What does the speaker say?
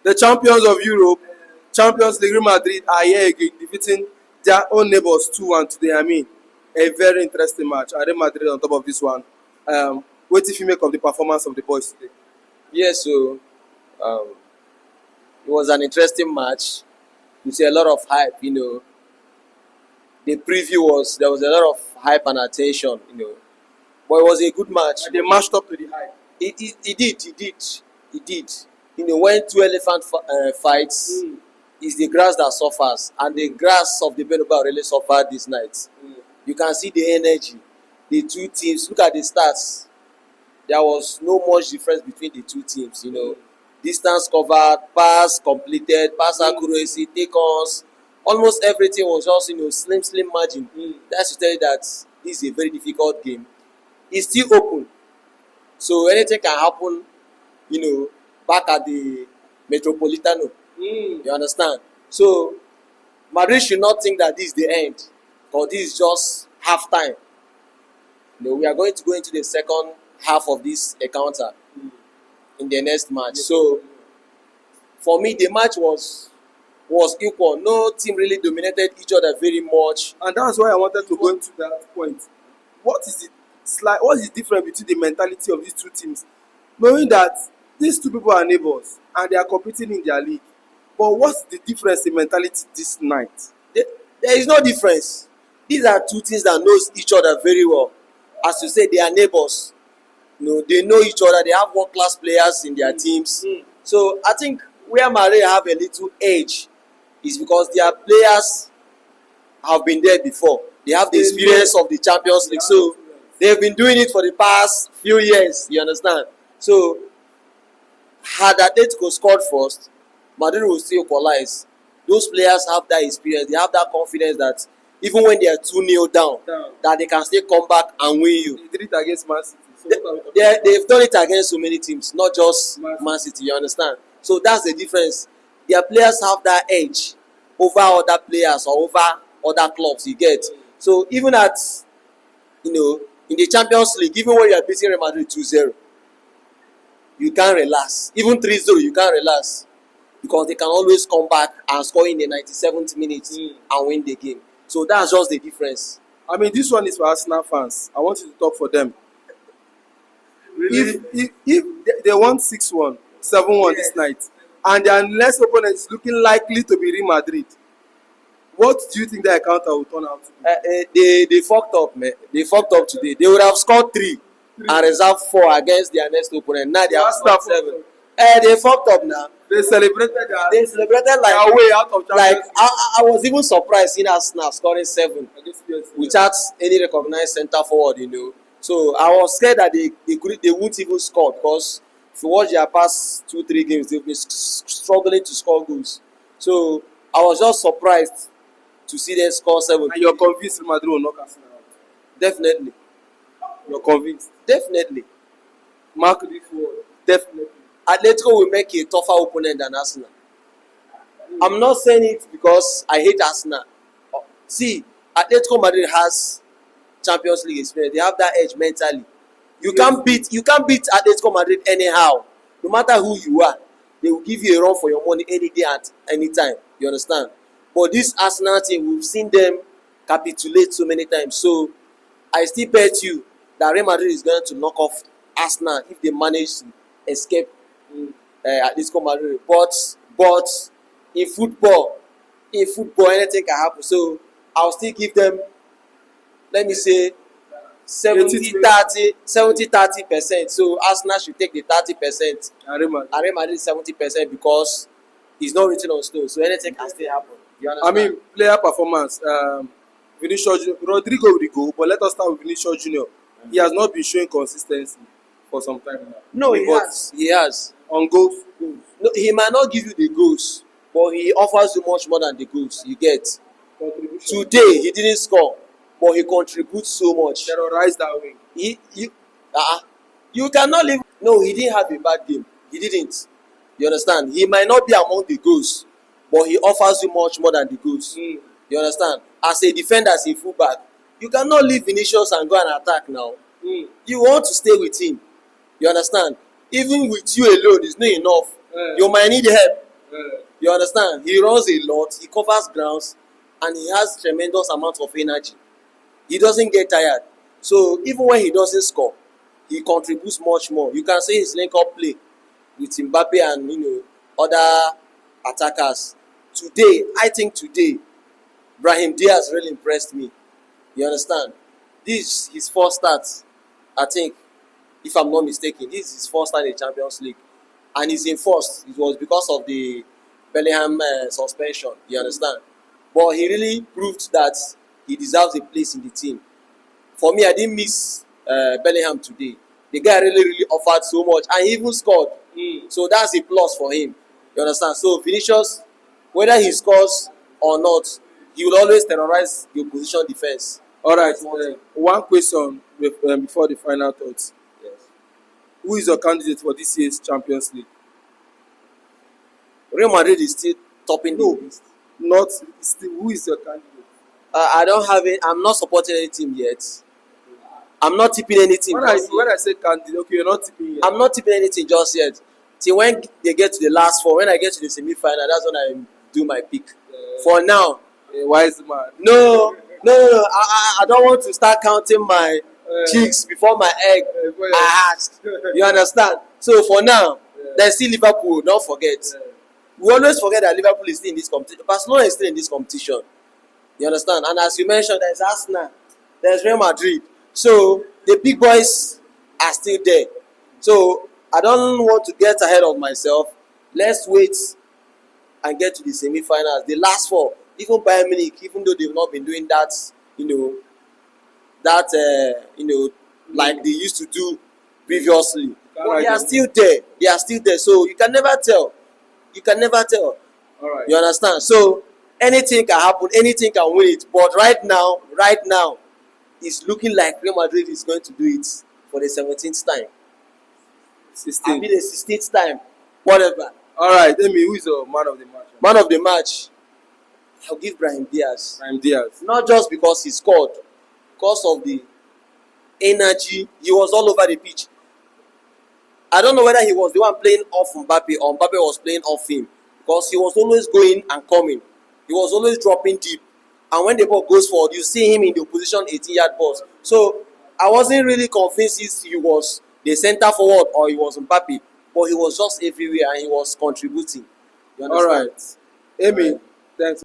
The champions of Europe, Champions League Real Madrid are here again, defeating their own neighbors 2-1 today. I mean, a very interesting match. And Real Madrid on top of this one. What if you make of the performance of the boys today? Yes, so um, it was an interesting match. You see a lot of hype, The preview there was a lot of hype and attention. But it was a good match. And they matched up to the hype. It did. When two elephant fights, it's the grass that suffers, and the grass of the bernabeu really suffered this night. You can see the energy. The two teams, look at the stats. There was no much difference between the two teams. Distance covered, pass completed, pass accuracy, take-ons, almost everything was just slim margin. That's to tell you that this is a very difficult game. It's still open, so anything can happen. Back at the Metropolitano. You understand? So Madrid should not think that this is the end, because this is just half time. We are going to go into the second half of this encounter in the next match. So for me, the match was equal. No team really dominated each other very much, and that's why I wanted to go into that point. What is the difference between the mentality of these two teams, knowing that these two people are neighbors and they are competing in their league? But what's the difference in mentality this night? There is no difference. These are two teams that knows each other very well. As you say, they are neighbors. They know each other. They have world-class players in their teams. So I think where Madrid have a little edge is because their players have been there before. They have the experience of the Champions League. So they've been doing it for the past few years. You understand? So had Atletico scored first, Madrid will still equalize. Those players have that experience. They have that confidence that even when they are 2-0 down, that they can still come back and win you. They did it against Man City. They've done it against so many teams, not just Man City. You understand? So that's the difference. Their players have that edge over other players or over other clubs. You get? So even at in the Champions League, even when you are beating Real Madrid 2-0, you can't relax. Even 3-0, you can't relax, because they can always come back and score in the 97th minute and win the game. So that's just the difference. I mean, this one is for Arsenal fans. I want you to talk for them. Really? If they won 6-1, 7-1 this night, and their next opponent is looking likely to be Real Madrid, what do you think the encounter will turn out to be? They fucked up, man. They fucked up today. They would have scored 3 and reserved 4 against their next opponent. Now they have scored 7. They fucked up now. They celebrated like way out of like I was even surprised seeing Arsenal scoring 7 without any recognized centre forward. So I was scared that they won't even score, because if you watch their past 2-3 games, they've been struggling to score goals. So I was just surprised to see them score 7. And you're convinced Madrid will knock Arsenal out? Definitely. You're convinced? Definitely. Mark this word. Definitely. Atletico will make a tougher opponent than Arsenal. I'm not saying it because I hate Arsenal. See, Atletico Madrid has Champions League experience. They have that edge mentally. You can't beat Atletico Madrid anyhow. No matter who you are, they will give you a run for your money any day at any time. You understand? But this Arsenal team, we've seen them capitulate so many times. So I still bet you that Real Madrid is going to knock off Arsenal if they manage to escape Atletico Madrid. But in football, anything can happen. So I'll still give them, let me say, 70-30%. So Arsenal should take the 30%. And Real Madrid 70%, because it's not written on stone. So anything can still happen. You understand? I mean, player performance. Vinicius, Rodrigo will go, but let us start with Vinicius Junior. He has not been showing consistency for some time now. No, he has. On goals. No, he might not give you the goals, but he offers you much more than the goals. You get. Today he didn't score, but he contributes so much. Terrorize that wing. You cannot leave. No, he didn't have a bad game. He didn't. You understand? He might not be among the goals, but he offers you much more than the goals. You understand? As a defender, as a fullback, you cannot leave Vinicius and go and attack now. You want to stay with him. You understand? Even with you alone, it's not enough. You might need help. You understand? He runs a lot, he covers grounds, and he has tremendous amount of energy. He doesn't get tired. So even when he doesn't score, he contributes much more. You can see his link-up play with Mbappe and other attackers. Today, I think today, Brahim Diaz really impressed me. You understand? This is his first start, I think, if I'm not mistaken. This is his first start in the Champions League. And he's in first. It was because of the Bellingham suspension. You understand? But he really proved that he deserves a place in the team. For me, I didn't miss Bellingham today. The guy really offered so much, and he even scored. So that's a plus for him. You understand? So Vinicius, whether he scores or not, he will always terrorize the opposition defense. All right. One question before the final thoughts. Yes. Who is your candidate for this year's Champions League? Real Madrid is still topping the list. Not still. Who is your candidate? I don't have it. I'm not supporting any team yet. I'm not tipping any team. When I say candidate, okay, you're not tipping yet. I'm not tipping anything just yet. Till when they get to the last four, when I get to the semi-final, that's when I do my pick. For now, Wise man. no. I don't want to start counting my chicks before my egg are hatched. You understand? So for now, there's still Liverpool. Don't forget. We always forget that Liverpool is still in this competition. Barcelona is still in this competition. You understand? And as you mentioned, there's Arsenal, there's Real Madrid. So the big boys are still there. So I don't want to get ahead of myself. Let's wait and get to the semi-finals. The last four, even Bayern Munich, even though they've not been doing that, like they used to do previously, but they are still there. They are still there. So you can never tell. All right. You understand? So anything can happen. Anything can win it. But right now, it's looking like Real Madrid is going to do it for the 17th time. 16. Maybe the 16th time. Whatever. All right. Tell me, who is your man of the match? Man of the match, I'll give Brahim Diaz. Brahim Diaz. Not just because he scored, because of the energy. He was all over the pitch. I don't know whether he was the one playing off Mbappe or Mbappe was playing off him, because he was always going and coming. He was always dropping deep. And when the ball goes forward, you see him in the opposition 18-yard box. So I wasn't really convinced if he was the centre forward or he was Mbappe, but he was just everywhere and he was contributing. All right. Amy, thanks.